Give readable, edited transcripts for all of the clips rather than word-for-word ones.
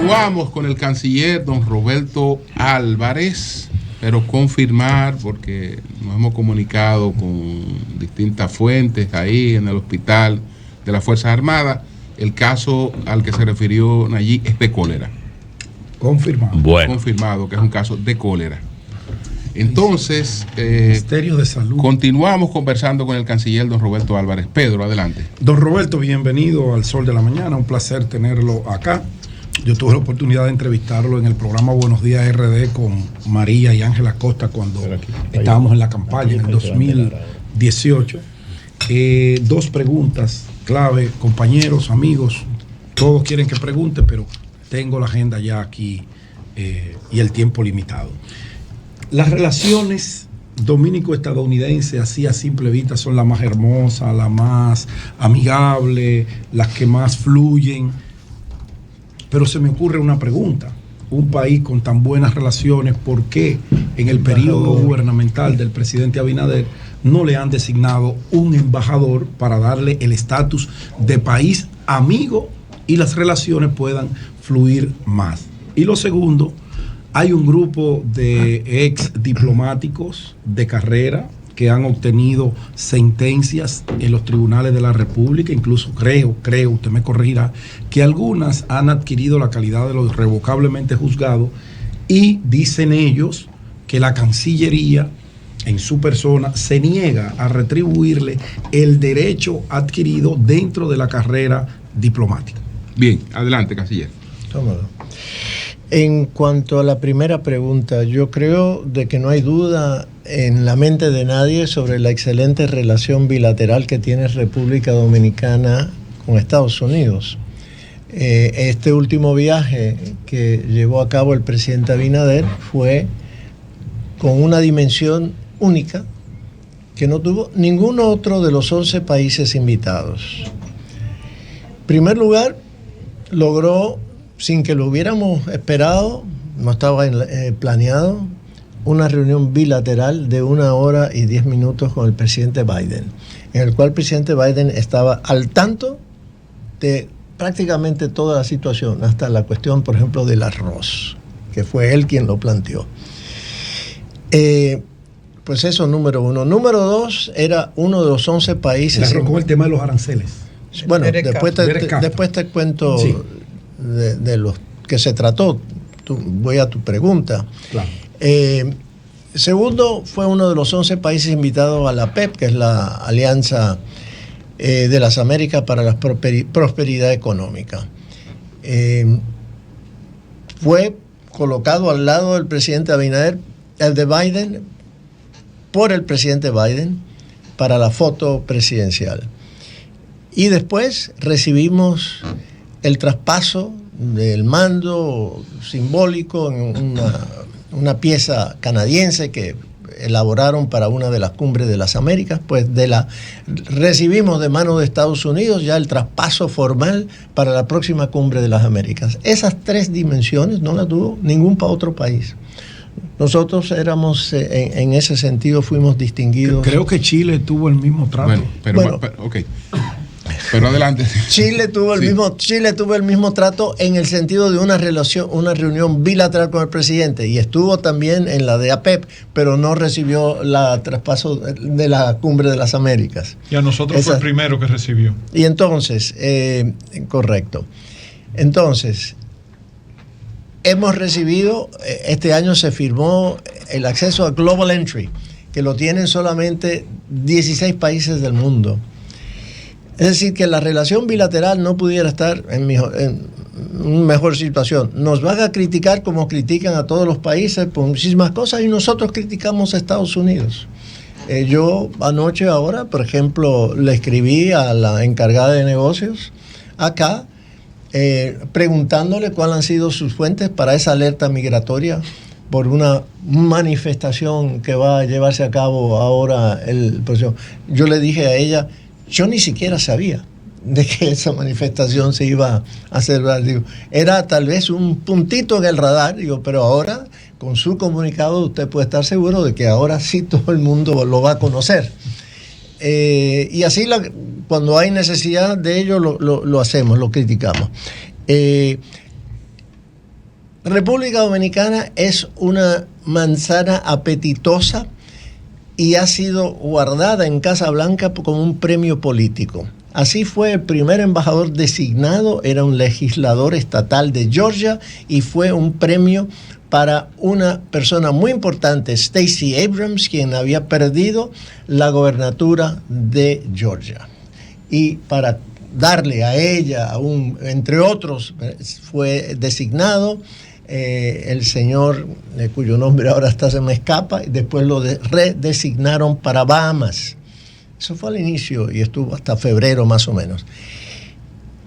Continuamos con el canciller don Roberto Álvarez, pero confirmar, porque nos hemos comunicado con distintas fuentes ahí en el hospital de las Fuerzas Armadas, el caso al que se refirió Nayib es de cólera. Confirmado. Bueno. Confirmado que es un caso de cólera. Entonces, Ministerio de Salud. Continuamos conversando con el canciller don Roberto Álvarez. Pedro, adelante. Don Roberto, bienvenido al Sol de la Mañana. Un placer tenerlo acá. Yo tuve la oportunidad de entrevistarlo en el programa Buenos Días RD con María y Ángela Costa cuando estábamos en la campaña en el 2018. Dos preguntas clave, compañeros, amigos. Todos quieren que pregunte, pero tengo la agenda ya aquí y el tiempo limitado. Las relaciones dominico-estadounidenses, así a simple vista, son las más hermosas, las más amigables, las que más fluyen. Pero se me ocurre una pregunta. Un país con tan buenas relaciones, ¿por qué en el periodo gubernamental del presidente Abinader no le han designado un embajador para darle el estatus de país amigo y las relaciones puedan fluir más? Y lo segundo, hay un grupo de ex diplomáticos de carrera que han obtenido sentencias en los tribunales de la República, incluso creo, usted me corregirá, que algunas han adquirido la calidad de los irrevocablemente juzgados y dicen ellos que la Cancillería en su persona se niega a retribuirle el derecho adquirido dentro de la carrera diplomática. Bien, adelante, canciller. Tómalo. En cuanto a la primera pregunta, yo creo de que no hay duda en la mente de nadie sobre la excelente relación bilateral que tiene República Dominicana con Estados Unidos. Este último viaje que llevó a cabo el presidente Abinader fue con una dimensión única que no tuvo ningún otro de los 11 países invitados. En primer lugar, logró, sin que lo hubiéramos esperado, no estaba planeado, una reunión bilateral de 1 hora y 10 minutos con el presidente Biden, en el cual el presidente Biden estaba al tanto de prácticamente toda la situación, hasta la cuestión, por ejemplo, del arroz, que fue él quien lo planteó. Pues eso, número uno. Número dos, era uno de los 11 países... Con el tema de los aranceles. Bueno, después te cuento... Sí. De los que se trató. Voy a tu pregunta. Claro. Segundo, fue uno de los 11 países invitados a la PEP, que es la Alianza de las Américas para la Prosperidad Económica. Fue colocado al lado del presidente Abinader, el de Biden, por el presidente Biden, para la foto presidencial. Y después recibimos el traspaso del mando simbólico en una pieza canadiense que elaboraron para una de las cumbres de las Américas, pues recibimos de manos de Estados Unidos ya el traspaso formal para la próxima cumbre de las Américas. Esas tres dimensiones no las tuvo ningún otro país. Nosotros éramos, en ese sentido, fuimos distinguidos. Creo que Chile tuvo el mismo trato. Pero ok. Pero adelante. Chile tuvo el mismo trato en el sentido de una reunión bilateral con el presidente, y estuvo también en la de APEP, pero no recibió la traspaso de la Cumbre de las Américas. Y a nosotros fue el primero que recibió. Y entonces, correcto. Entonces, hemos recibido, este año se firmó el acceso a Global Entry, que lo tienen solamente 16 países del mundo. Es decir, que la relación bilateral no pudiera estar en mejor situación. Nos van a criticar como critican a todos los países por muchísimas cosas, y nosotros criticamos a Estados Unidos. Yo anoche ahora, por ejemplo, le escribí a la encargada de negocios acá, preguntándole cuáles han sido sus fuentes para esa alerta migratoria por una manifestación que va a llevarse a cabo ahora el próximo. Yo le dije a ella, yo ni siquiera sabía de que esa manifestación se iba a celebrar. Digo, era tal vez un puntito en el radar, digo, pero ahora con su comunicado usted puede estar seguro de que ahora sí todo el mundo lo va a conocer. Y así cuando hay necesidad de ello lo hacemos, lo criticamos. República Dominicana es una manzana apetitosa y ha sido guardada en Casa Blanca como un premio político. Así fue el primer embajador designado, era un legislador estatal de Georgia y fue un premio para una persona muy importante, Stacey Abrams, quien había perdido la gobernatura de Georgia. Y para darle a ella, entre otros, fue designado el señor, cuyo nombre ahora hasta se me escapa, y después lo redesignaron para Bahamas. Eso fue al inicio y estuvo hasta febrero más o menos.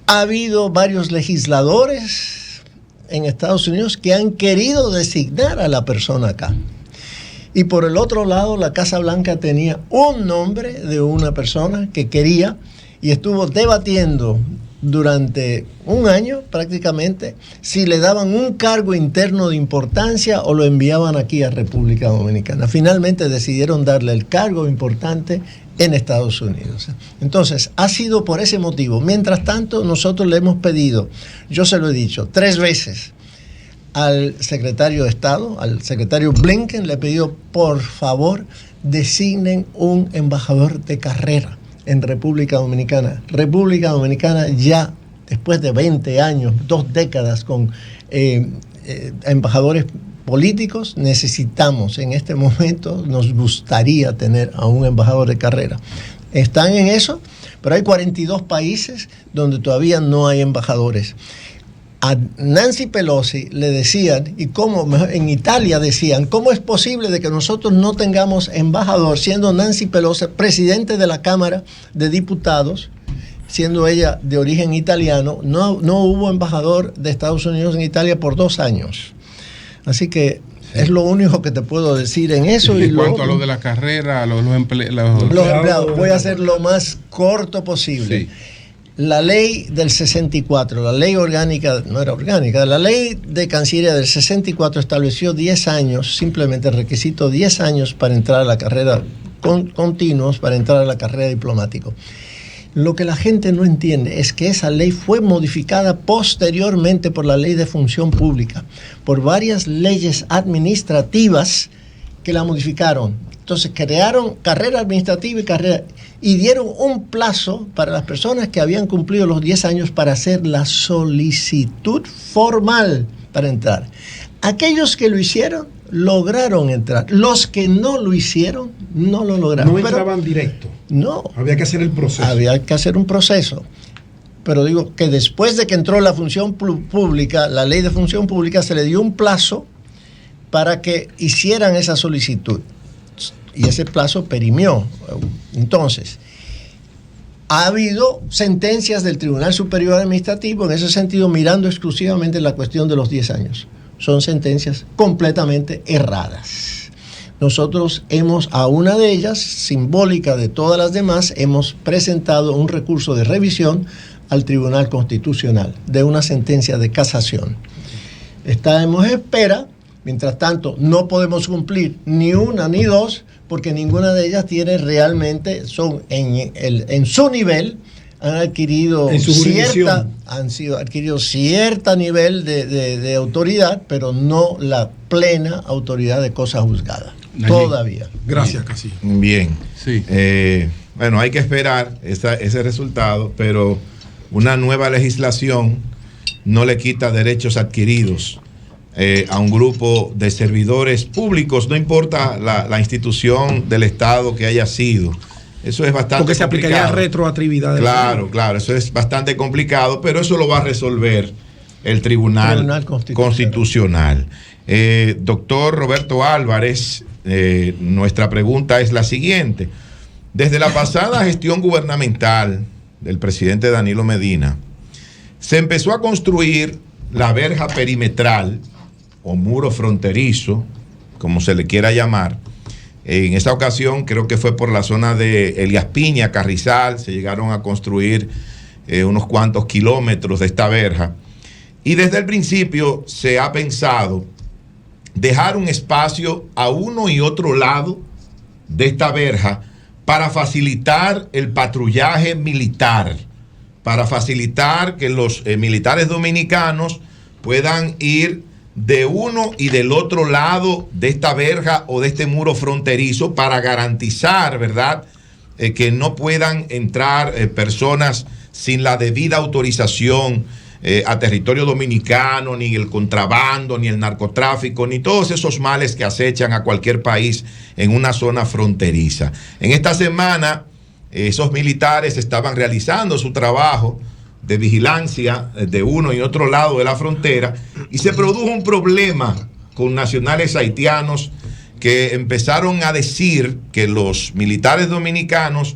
Ha habido varios legisladores en Estados Unidos que han querido designar a la persona acá. Y por el otro lado, la Casa Blanca tenía un nombre de una persona que quería y estuvo debatiendo durante un año prácticamente si le daban un cargo interno de importancia o lo enviaban aquí a República Dominicana. Finalmente decidieron darle el cargo importante en Estados Unidos. Entonces, ha sido por ese motivo. Mientras tanto, nosotros le hemos pedido, yo se lo he dicho 3 veces, al secretario de Estado, al secretario Blinken, le he pedido, por favor, designen un embajador de carrera en República Dominicana. República Dominicana ya, después de 20 años, 2 décadas con embajadores políticos, necesitamos en este momento, nos gustaría tener a un embajador de carrera. Están en eso, pero hay 42 países donde todavía no hay embajadores. A Nancy Pelosi le decían, y como en Italia decían, ¿cómo es posible de que nosotros no tengamos embajador, siendo Nancy Pelosi presidente de la Cámara de Diputados, siendo ella de origen italiano? No hubo embajador de Estados Unidos en Italia por 2 años. Así que es lo único que te puedo decir en eso. En cuanto a lo de la carrera, los empleados, voy a hacer lo más corto posible. Sí. La ley del 64, la ley orgánica, no era orgánica, la ley de Cancillería del 64 estableció 10 años, simplemente el requisito 10 años para entrar a la carrera, continuos para entrar a la carrera diplomático. Lo que la gente no entiende es que esa ley fue modificada posteriormente por la ley de función pública, por varias leyes administrativas que la modificaron. Entonces crearon carrera administrativa y dieron un plazo para las personas que habían cumplido los 10 años para hacer la solicitud formal para entrar. Aquellos que lo hicieron lograron entrar. Los que no lo hicieron no lo lograron. No entraban directo. No. Había que hacer el proceso. Había que hacer un proceso. Pero digo que después de que entró la función pública, la ley de función pública, se le dio un plazo para que hicieran esa solicitud. Y ese plazo perimió. Entonces, ha habido sentencias del Tribunal Superior Administrativo en ese sentido, mirando exclusivamente la cuestión de los 10 años. Son sentencias completamente erradas. Nosotros a una de ellas, simbólica de todas las demás, hemos presentado un recurso de revisión al Tribunal Constitucional de una sentencia de casación. Estamos en espera. Mientras tanto, no podemos cumplir ni una ni dos, porque ninguna de ellas tiene realmente, son en su nivel, han adquirido cierta nivel de autoridad, pero no la plena autoridad de cosa juzgada. Todavía. Gracias, Casillo. Bien. Sí. Bueno, hay que esperar ese resultado, pero una nueva legislación no le quita derechos adquiridos a un grupo de servidores públicos, no importa la institución del Estado que haya sido. Eso es bastante complicado. Porque se aplicaría retroactividad. Claro, eso es bastante complicado, pero eso lo va a resolver el Tribunal Constitucional. Doctor Roberto Álvarez, nuestra pregunta es la siguiente. Desde la pasada gestión gubernamental del presidente Danilo Medina, se empezó a construir la verja perimetral o muro fronterizo, como se le quiera llamar. En esa ocasión creo que fue por la zona de Elías Piña, Carrizal, se llegaron a construir unos cuantos kilómetros de esta verja. Y desde el principio se ha pensado dejar un espacio a uno y otro lado de esta verja para facilitar el patrullaje militar, para facilitar que los militares dominicanos puedan ir de uno y del otro lado de esta verja o de este muro fronterizo para garantizar, ¿verdad?, que no puedan entrar personas sin la debida autorización a territorio dominicano, ni el contrabando, ni el narcotráfico, ni todos esos males que acechan a cualquier país en una zona fronteriza. En esta semana, esos militares estaban realizando su trabajo de vigilancia de uno y otro lado de la frontera y se produjo un problema con nacionales haitianos que empezaron a decir que los militares dominicanos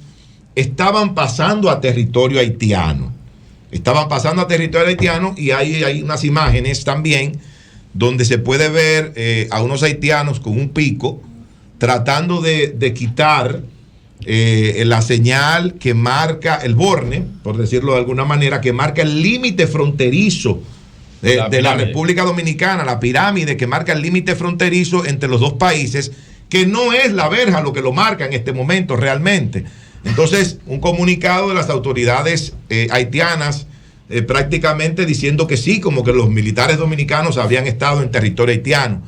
estaban pasando a territorio haitiano. Estaban pasando a territorio haitiano y hay unas imágenes también donde se puede ver a unos haitianos con un pico tratando de quitar la señal que marca el borne, por decirlo de alguna manera, que marca el límite fronterizo de la República Dominicana, la pirámide que marca el límite fronterizo entre los dos países, que no es la verja lo que lo marca en este momento realmente. Entonces, un comunicado de las autoridades haitianas prácticamente diciendo que sí, como que los militares dominicanos habían estado en territorio haitiano.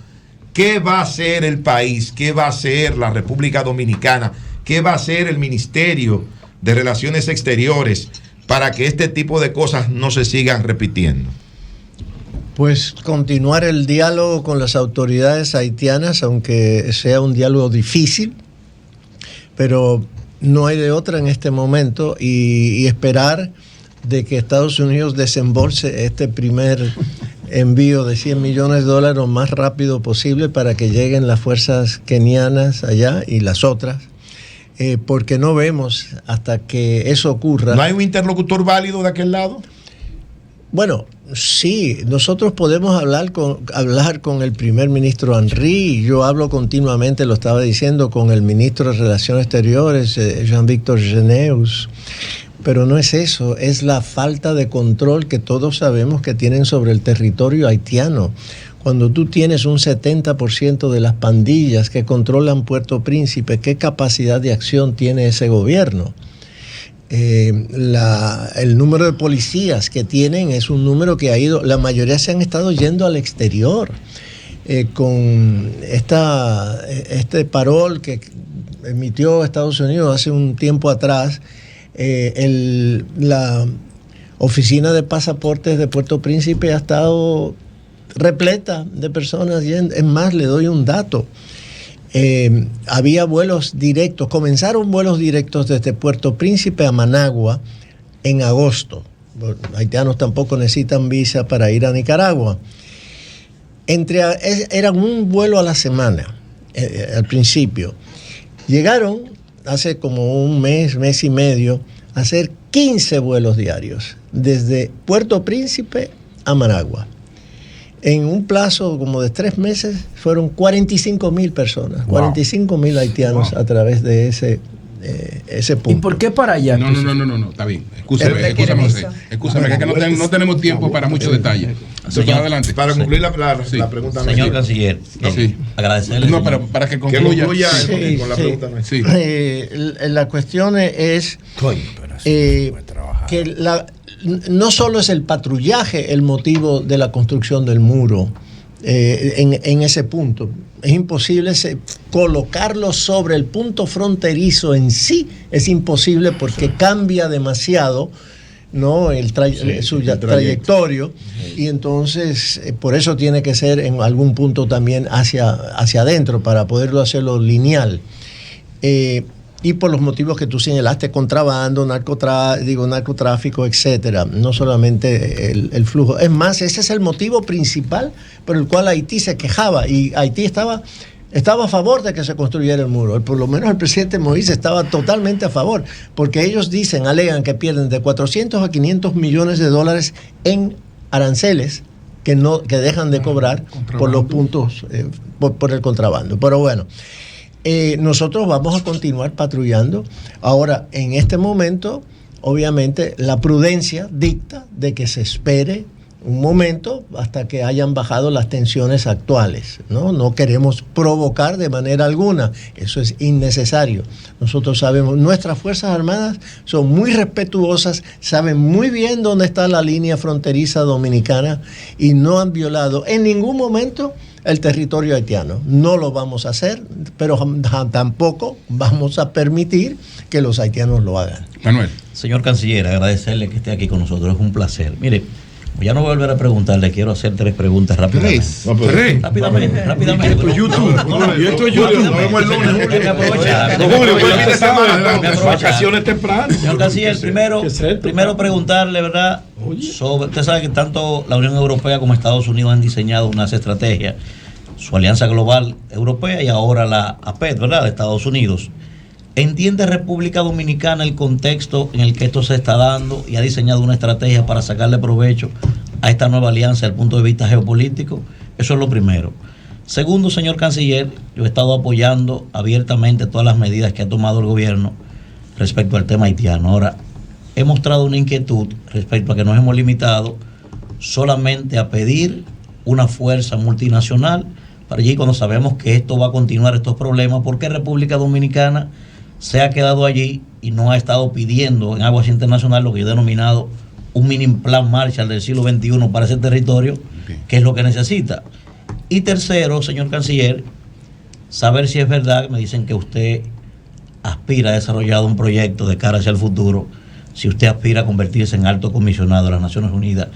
¿Qué va a hacer el país? ¿Qué va a hacer la República Dominicana? ¿Qué va a hacer el Ministerio de Relaciones Exteriores para que este tipo de cosas no se sigan repitiendo? Pues continuar el diálogo con las autoridades haitianas, aunque sea un diálogo difícil, pero no hay de otra en este momento, y esperar de que Estados Unidos desembolse este primer envío de $100 millones lo más rápido posible para que lleguen las fuerzas kenianas allá y las otras, porque no vemos hasta que eso ocurra. ¿No hay un interlocutor válido de aquel lado? Bueno, sí, nosotros podemos hablar con el primer ministro Henry. Yo hablo continuamente, lo estaba diciendo, con el ministro de Relaciones Exteriores, Jean-Victor Geneus. Pero no es eso, es la falta de control que todos sabemos que tienen sobre el territorio haitiano. Cuando tú tienes un 70% de las pandillas que controlan Puerto Príncipe, ¿qué capacidad de acción tiene ese gobierno? El número de policías que tienen es un número que ha ido, la mayoría se han estado yendo al exterior. Con este parol que emitió Estados Unidos hace un tiempo atrás, la oficina de pasaportes de Puerto Príncipe ha estado repleta de personas yendo. Es más, le doy un dato. Había vuelos directos, comenzaron vuelos directos desde Puerto Príncipe a Managua en agosto. Los haitianos tampoco necesitan visa para ir a Nicaragua. Eran un vuelo a la semana al principio. Llegaron hace como un mes y medio a hacer 15 vuelos diarios desde Puerto Príncipe a Managua. En un plazo como de 3 meses fueron 45,000 personas, wow. 45,000 haitianos, wow, a través de ese punto. ¿Y por qué para allá? No, está bien. Escúchame, que no tenemos tiempo para muchos detalles. Señor, adelante. Para concluir la pregunta. Señor canciller, agradecerle. No, pero para que concluya con la pregunta. Sí. La cuestión es que no solo es el patrullaje el motivo de la construcción del muro en ese punto. Es imposible colocarlo sobre el punto fronterizo en sí, es imposible porque cambia demasiado, ¿no? Su trayectorio, y entonces por eso tiene que ser en algún punto también hacia adentro para poderlo hacerlo lineal. Y por los motivos que tú señalaste, contrabando, narcotráfico, etcétera, no solamente el flujo. Es más, ese es el motivo principal por el cual Haití se quejaba, y Haití estaba a favor de que se construyera el muro. Por lo menos el presidente Moïse estaba totalmente a favor, porque ellos alegan que pierden de 400 a 500 millones de dólares en aranceles que dejan de cobrar por los puntos, por el contrabando. Pero bueno, nosotros vamos a continuar patrullando. Ahora, en este momento, obviamente, la prudencia dicta de que se espere un momento hasta que hayan bajado las tensiones actuales, ¿no? No queremos provocar de manera alguna, eso es innecesario. Nosotros sabemos, nuestras Fuerzas Armadas son muy respetuosas, saben muy bien dónde está la línea fronteriza dominicana y no han violado en ningún momento el territorio haitiano. No lo vamos a hacer, pero tampoco vamos a permitir que los haitianos lo hagan. Manuel. Señor Canciller, agradecerle que esté aquí con nosotros, es un placer. Mire, ya no voy a volver a preguntar, le quiero hacer 3 preguntas rápidamente. Rápidamente. Y esto es YouTube. Nos vemos el lunes. Hay que aprovechar. Vacaciones tempranas. Señor Canciller, primero preguntarle, ¿verdad? Usted sabe que tanto la Unión Europea como Estados Unidos han diseñado unas estrategias, su Alianza Global Europea y ahora la APEC, ¿verdad? De Estados Unidos. ¿Entiende República Dominicana el contexto en el que esto se está dando y ha diseñado una estrategia para sacarle provecho a esta nueva alianza desde el punto de vista geopolítico? Eso es lo primero. Segundo, señor Canciller, yo he estado apoyando abiertamente todas las medidas que ha tomado el gobierno respecto al tema haitiano. Ahora, he mostrado una inquietud respecto a que nos hemos limitado solamente a pedir una fuerza multinacional para allí cuando sabemos que esto va a continuar estos problemas. ¿Por qué República Dominicana se ha quedado allí y no ha estado pidiendo en aguas internacionales lo que yo he denominado un mini plan Marshall del siglo XXI para ese territorio, que es lo que necesita? Y tercero, señor Canciller, saber si es verdad, me dicen que usted aspira a desarrollar un proyecto de cara hacia el futuro, si usted aspira a convertirse en alto comisionado de las Naciones Unidas.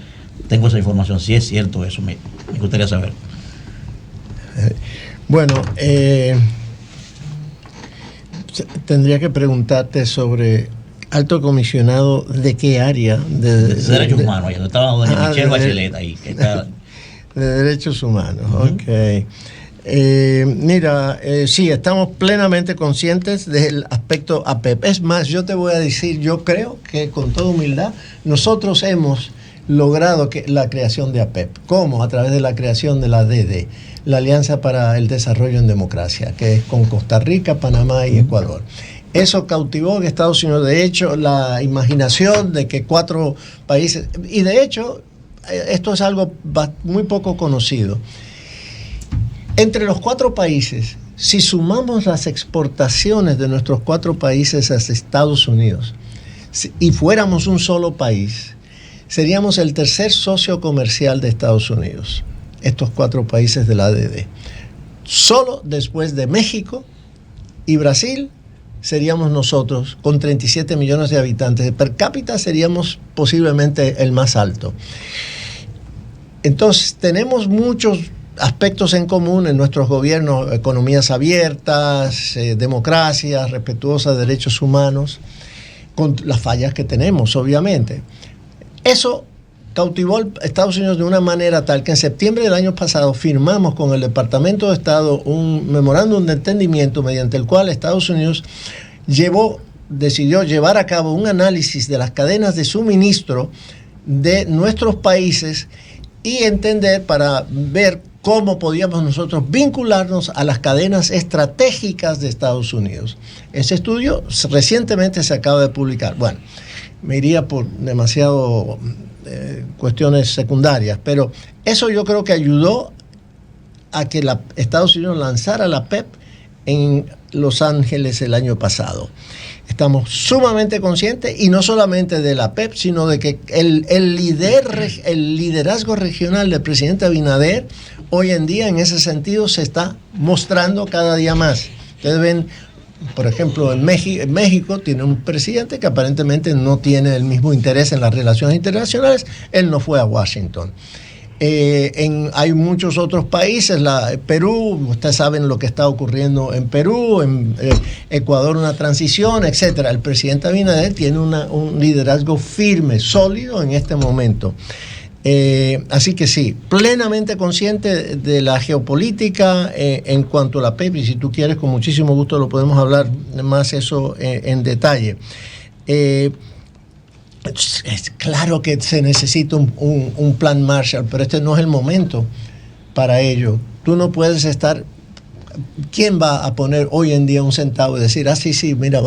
Tengo esa información, si es cierto eso, me gustaría saber. Bueno, tendría que preguntarte sobre alto comisionado de qué área de derechos humanos, allá estaba doña Michelle Bachelet ahí, que está de derechos humanos. Ok. Mira, sí, estamos plenamente conscientes del aspecto APEP. Es más, yo te voy a decir, yo creo que con toda humildad nosotros hemos logrado la creación de APEP. ¿Cómo? A través de la creación de la ADD, la Alianza para el Desarrollo en Democracia, que es con Costa Rica, Panamá y Ecuador. Eso cautivó en Estados Unidos, de hecho, la imaginación de que 4 países, y de hecho, esto es algo muy poco conocido. Entre los 4 países, si sumamos las exportaciones de nuestros 4 países hacia Estados Unidos y fuéramos un solo país, seríamos el tercer socio comercial de Estados Unidos, estos 4 países de la ADD. Solo después de México y Brasil seríamos nosotros, con 37 millones de habitantes. Per cápita seríamos posiblemente el más alto. Entonces, tenemos muchos aspectos en común en nuestros gobiernos: economías abiertas, democracia, respetuosa de derechos humanos, con las fallas que tenemos, obviamente. Eso cautivó a Estados Unidos de una manera tal que en septiembre del año pasado firmamos con el Departamento de Estado un memorándum de entendimiento mediante el cual Estados Unidos decidió llevar a cabo un análisis de las cadenas de suministro de nuestros países y entender, para ver cómo podíamos nosotros vincularnos a las cadenas estratégicas de Estados Unidos. Ese estudio recientemente se acaba de publicar. Bueno, me iría por demasiado cuestiones secundarias, pero eso yo creo que ayudó a que Estados Unidos lanzara la PEP en Los Ángeles el año pasado. Estamos sumamente conscientes, y no solamente de la PEP, sino de que el liderazgo regional del presidente Abinader hoy en día en ese sentido se está mostrando cada día más. Ustedes ven, por ejemplo, en México tiene un presidente que aparentemente no tiene el mismo interés en las relaciones internacionales. Él no fue a Washington. Hay muchos otros países, Perú, ustedes saben lo que está ocurriendo en Perú, en Ecuador una transición, etcétera. El presidente Abinader tiene un liderazgo firme, sólido en este momento. Así que sí, plenamente consciente de la geopolítica en cuanto a la PEP, y si tú quieres, con muchísimo gusto lo podemos hablar más eso en detalle. Es claro que se necesita un plan Marshall, pero este no es el momento para ello. Tú no puedes estar ¿quién va a poner hoy en día un centavo y decir, sí, mira,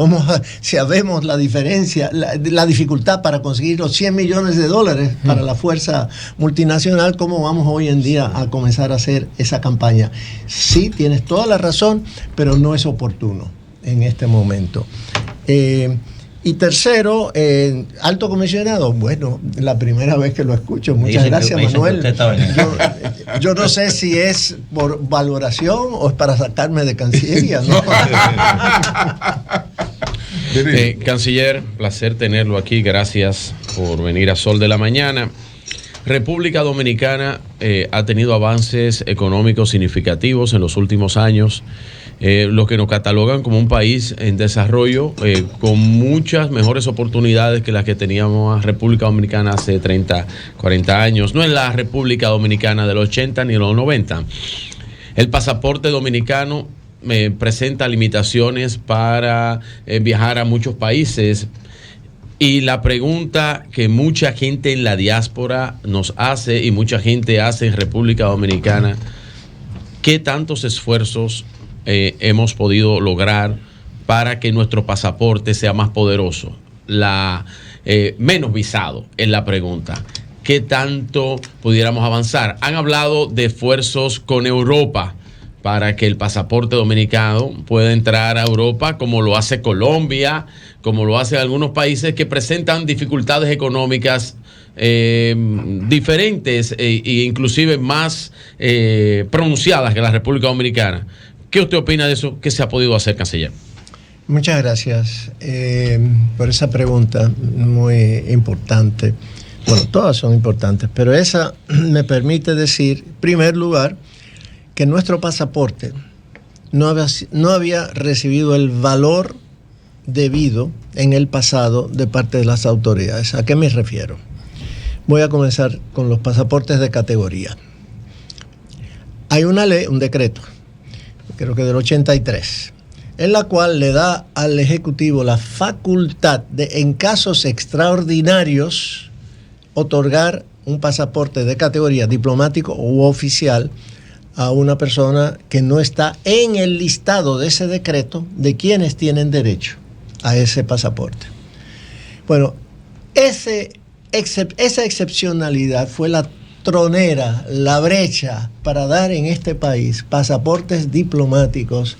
si sabemos la diferencia, la dificultad para conseguir los 100 millones de dólares para la fuerza multinacional, ¿cómo vamos hoy en día a comenzar a hacer esa campaña? Sí, tienes toda la razón, pero no es oportuno en este momento. Y tercero, alto comisionado, bueno, la primera vez que lo escucho, muchas gracias, Manuel. Yo no sé si es por valoración o es para sacarme de Cancillería, ¿no? Canciller, placer tenerlo aquí, gracias por venir a Sol de la Mañana. República Dominicana ha tenido avances económicos significativos en los últimos años, lo que nos catalogan como un país en desarrollo con muchas mejores oportunidades que las que teníamos a República Dominicana hace 30, 40 años. No es la República Dominicana de los 80 ni de los 90. El pasaporte dominicano presenta limitaciones para viajar a muchos países. Y la pregunta que mucha gente en la diáspora nos hace y mucha gente hace en República Dominicana, ¿qué tantos esfuerzos hemos podido lograr para que nuestro pasaporte sea más poderoso? Menos visado es la pregunta. ¿Qué tanto pudiéramos avanzar? Han hablado de esfuerzos con Europa para que el pasaporte dominicano pueda entrar a Europa, como lo hace Colombia, como lo hacen algunos países que presentan dificultades económicas diferentes e inclusive más pronunciadas que la República Dominicana. ¿Qué usted opina de eso? ¿Qué se ha podido hacer, canciller? Muchas gracias por esa pregunta muy importante. Bueno, todas son importantes, pero esa me permite decir, en primer lugar, que nuestro pasaporte no había recibido el valor debido en el pasado de parte de las autoridades. ¿A qué me refiero? Voy a comenzar con los pasaportes de categoría. Hay una ley, un decreto, creo que del 83, en la cual le da al Ejecutivo la facultad de, en casos extraordinarios, otorgar un pasaporte de categoría diplomático u oficial a una persona que no está en el listado de ese decreto de quienes tienen derecho a ese pasaporte. Bueno, esa excepcionalidad fue la tronera, la brecha para dar en este país pasaportes diplomáticos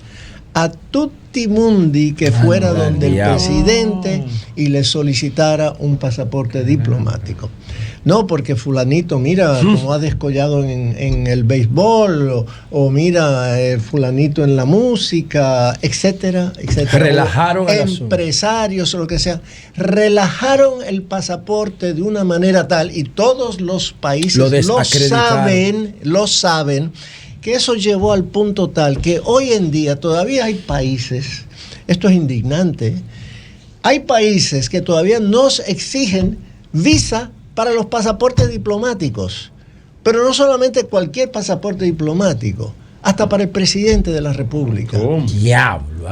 a tutti mundi que fuera donde el presidente y le solicitara un pasaporte diplomático. No porque fulanito, mira cómo ha descollado en el béisbol, o mira fulanito en la música, etcétera, etcétera. Relajaron el empresarios o lo que sea. Relajaron el pasaporte de una manera tal, y todos los países lo saben, que eso llevó al punto tal que hoy en día todavía hay países, esto es indignante, hay países que todavía nos exigen visa para los pasaportes diplomáticos, pero no solamente cualquier pasaporte diplomático, hasta para el presidente de la República. ¿Cómo? Diablo.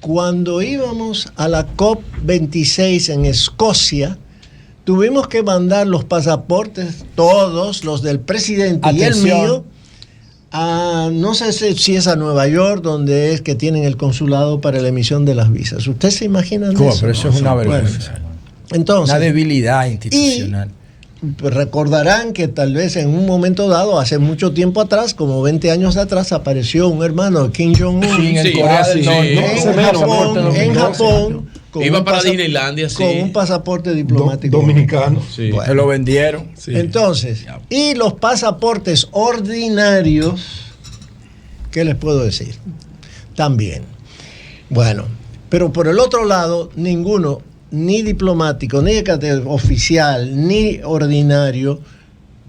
Cuando íbamos a la COP26 en Escocia, tuvimos que mandar los pasaportes, todos los del presidente y el mío, a, no sé si es a Nueva York, donde es que tienen el consulado para la emisión de las visas. ¿Usted se imagina eso? Pero eso es una vergüenza. Entonces, una debilidad institucional. Y recordarán que tal vez en un momento dado, hace mucho tiempo atrás, como 20 años atrás, apareció un hermano de Kim Jong-un en Japón. Iba para Disneylandia, con un pasaporte diplomático dominicano. Sí. Bueno, se lo vendieron. Sí. Entonces, y los pasaportes ordinarios, ¿qué les puedo decir? También. Bueno, pero por el otro lado, ninguno, ni diplomático, ni oficial, ni ordinario,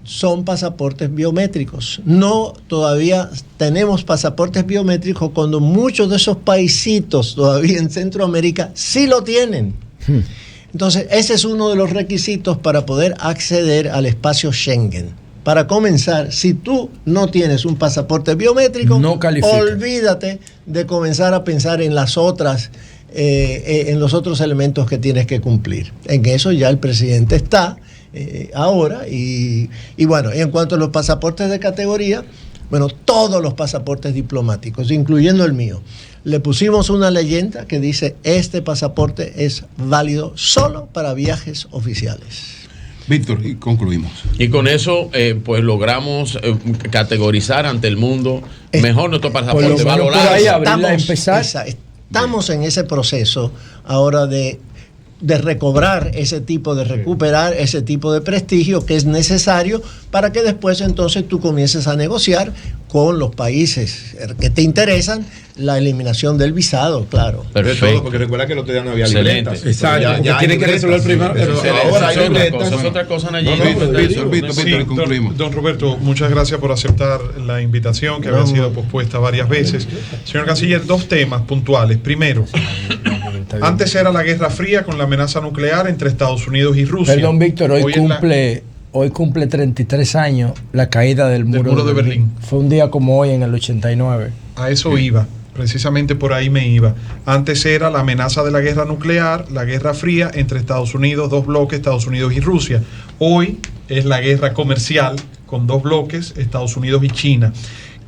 son pasaportes biométricos. No, todavía tenemos pasaportes biométricos cuando muchos de esos paisitos todavía en Centroamérica sí lo tienen. Entonces, ese es uno de los requisitos para poder acceder al espacio Schengen. Para comenzar, si tú no tienes un pasaporte biométrico, no califica. Olvídate de comenzar a pensar en las otras, en los otros elementos que tienes que cumplir. En eso ya el presidente está ahora. Y bueno, en cuanto a los pasaportes de categoría, bueno, todos los pasaportes diplomáticos, incluyendo el mío, le pusimos una leyenda que dice: este pasaporte es válido solo para viajes oficiales. Víctor, y concluimos. Y con eso, pues logramos categorizar ante el mundo mejor nuestro pasaporte, valorar. Estamos en ese proceso ahora de recobrar ese tipo, de recuperar ese tipo de prestigio que es necesario para que después entonces tú comiences a negociar con los países que te interesan la eliminación del visado, claro. Perfecto, porque recuerda que el otro día no había libretas. Exacto, ya tienen que resolver primero. Ahora hay libretas. Es otra cosa, Nayib. Don Roberto, muchas gracias por aceptar la invitación que había sido pospuesta varias veces. Señor Canciller, dos temas puntuales. Primero, antes era la Guerra Fría con la amenaza nuclear entre Estados Unidos y Rusia. Perdón, Víctor, hoy cumple 33 años la caída del muro de Berlín. Fue un día como hoy en el 89. A eso iba, precisamente por ahí me iba. Antes era la amenaza de la guerra nuclear, la Guerra Fría entre Estados Unidos, dos bloques, Estados Unidos y Rusia. Hoy es la guerra comercial con dos bloques, Estados Unidos y China.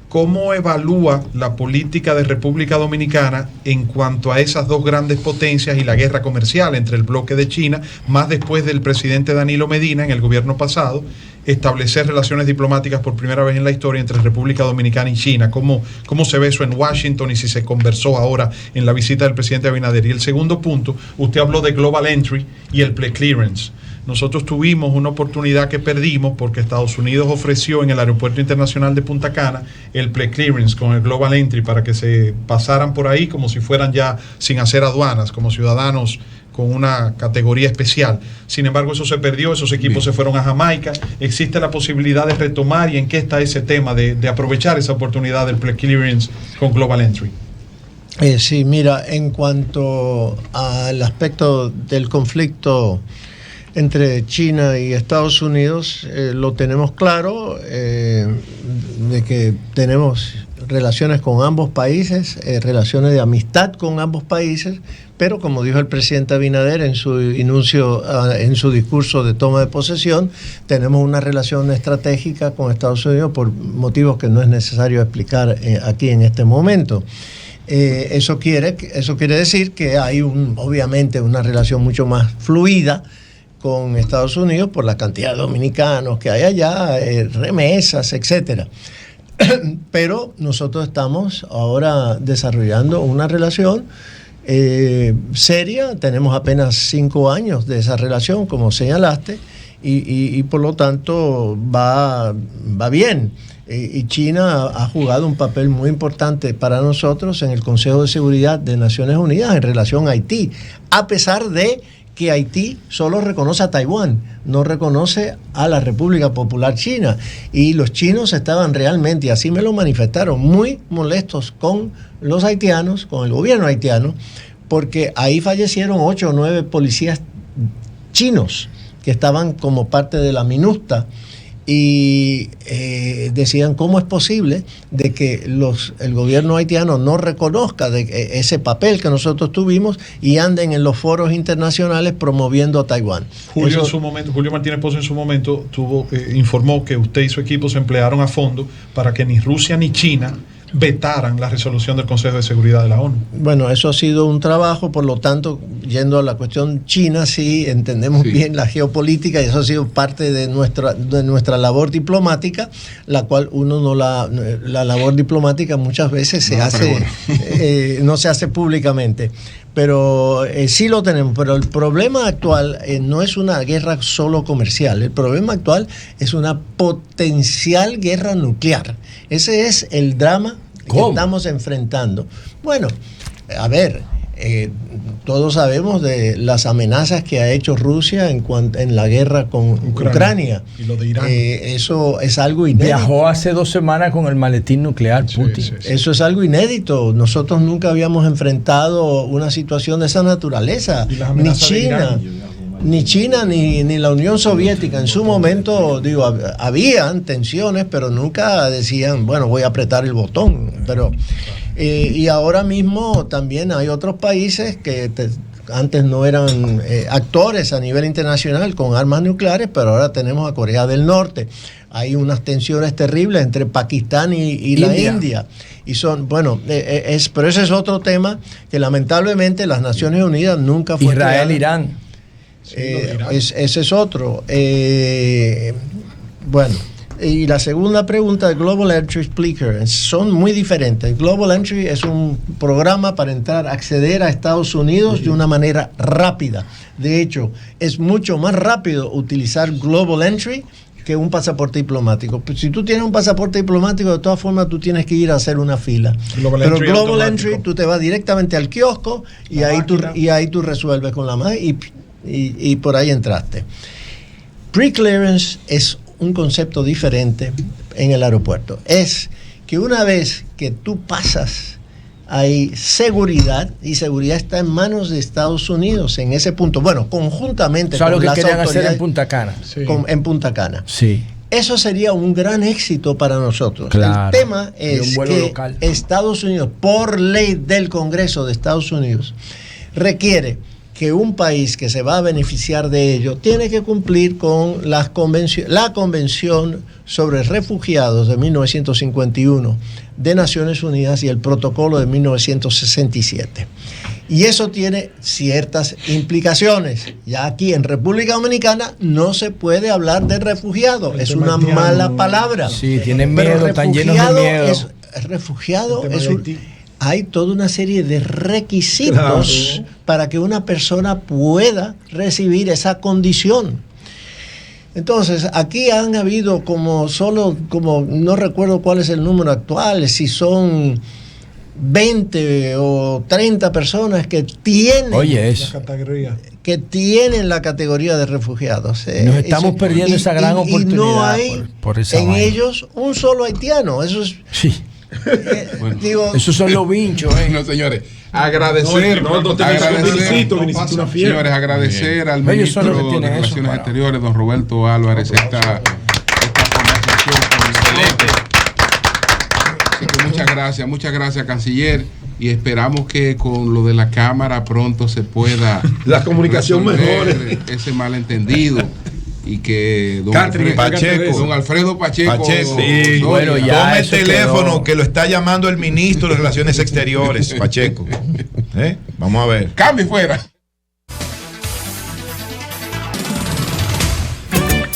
¿Cómo evalúa la política de República Dominicana en cuanto a esas dos grandes potencias y la guerra comercial entre el bloque de China, más después del presidente Danilo Medina en el gobierno pasado, establecer relaciones diplomáticas por primera vez en la historia entre República Dominicana y China? ¿Cómo se ve eso en Washington y si se conversó ahora en la visita del presidente Abinader? Y el segundo punto, usted habló de Global Entry y el pre-clearance. Nosotros tuvimos una oportunidad que perdimos porque Estados Unidos ofreció en el Aeropuerto Internacional de Punta Cana el pre-clearance con el Global Entry para que se pasaran por ahí como si fueran ya sin hacer aduanas, como ciudadanos con una categoría especial. Sin embargo, eso se perdió, esos equipos se fueron a Jamaica. ¿Existe la posibilidad de retomar y en qué está ese tema de aprovechar esa oportunidad del pre-clearance con Global Entry? Sí, mira, en cuanto al aspecto del conflicto entre China y Estados Unidos, lo tenemos claro, de que tenemos relaciones con ambos países, relaciones de amistad con ambos países, pero como dijo el presidente Abinader en su en su discurso de toma de posesión, tenemos una relación estratégica con Estados Unidos por motivos que no es necesario explicar aquí en este momento. Eso quiere decir que hay obviamente una relación mucho más fluida con Estados Unidos por la cantidad de dominicanos que hay allá, remesas, etcétera. Pero nosotros estamos ahora desarrollando una relación seria. Tenemos apenas 5 años de esa relación, como señalaste, y por lo tanto va bien. Y China ha jugado un papel muy importante para nosotros en el Consejo de Seguridad de Naciones Unidas en relación a Haití, a pesar de que Haití solo reconoce a Taiwán, no reconoce a la República Popular China. Y los chinos estaban realmente, y así me lo manifestaron, muy molestos con los haitianos, con el gobierno haitiano, porque ahí fallecieron 8 o 9 policías chinos que estaban como parte de la MINUSTA. Y decían cómo es posible de que el gobierno haitiano no reconozca ese papel que nosotros tuvimos y anden en los foros internacionales promoviendo a Taiwán. Julio Martínez Pozo en su momento informó que usted y su equipo se emplearon a fondo para que ni Rusia ni China vetaran la resolución del Consejo de Seguridad de la ONU. Bueno, eso ha sido un trabajo, por lo tanto, yendo a la cuestión china, sí entendemos bien la geopolítica y eso ha sido parte de nuestra labor diplomática, la cual la labor diplomática muchas veces no se hace públicamente. Pero sí lo tenemos, pero el problema actual no es una guerra solo comercial, el problema actual es una potencial guerra nuclear. Ese es el drama que estamos enfrentando. Bueno, a ver, todos sabemos de las amenazas que ha hecho Rusia en la guerra con Ucrania. Y lo de Irán. Eso es algo inédito. Viajó hace 2 semanas con el maletín nuclear Putin. Sí. Eso es algo inédito. Nosotros nunca habíamos enfrentado una situación de esa naturaleza. Ni China ni la Unión Soviética. En su momento, habían tensiones, pero nunca decían, bueno, voy a apretar el botón. Pero y ahora mismo también hay otros países que antes no eran actores a nivel internacional con armas nucleares, pero ahora tenemos a Corea del Norte. Hay unas tensiones terribles entre Pakistán y la India. Y son, bueno, pero ese es otro tema que lamentablemente las Naciones Unidas nunca fue Israel-Irán. Ese es otro. Bueno, y la segunda pregunta de Global Entry Explicker son muy diferentes. Global Entry es un programa para acceder a Estados Unidos de una manera rápida. De hecho, es mucho más rápido utilizar Global Entry que un pasaporte diplomático. Pues si tú tienes un pasaporte diplomático, de todas formas tú tienes que ir a hacer una fila. Pero Global Entry, tú te vas directamente al kiosco y ahí tú resuelves con la mano y por ahí entraste. Pre-clearance es un concepto diferente en el aeropuerto. Es que una vez que tú pasas, hay seguridad, y seguridad está en manos de Estados Unidos en ese punto. Bueno, conjuntamente con las autoridades. ¿Sabes lo que querían hacer en Punta Cana? Sí. En Punta Cana. Sí. Eso sería un gran éxito para nosotros. Claro. El tema es que local. Estados Unidos, por ley del Congreso de Estados Unidos, requiere que un país que se va a beneficiar de ello tiene que cumplir con la Convención sobre Refugiados de 1951 de Naciones Unidas y el Protocolo de 1967. Y eso tiene ciertas implicaciones. Ya aquí en República Dominicana no se puede hablar de refugiado. Es una mala palabra. Sí, tienen miedo, están llenos de miedo. Refugiado es hay toda una serie de requisitos para que una persona pueda recibir esa condición. Entonces, aquí han habido como no recuerdo cuál es el número actual, si son 20 o 30 personas que tienen la categoría de refugiados. Nos estamos perdiendo esa gran oportunidad. Y no hay ellos un solo haitiano. Eso es... Sí. Digo, esos son los vinchos. No, señores, agradecer al ministro de Relaciones Exteriores, don Roberto Álvarez, esta conversación. Excelente. Así que muchas gracias, canciller. Y esperamos que con lo de la Cámara pronto se pueda la comunicación mejore ese malentendido. Y que don Alfredo Pacheco sí, bueno, ya tome el teléfono que lo está llamando el ministro de Relaciones Exteriores, Pacheco. Vamos a ver. Cambie fuera.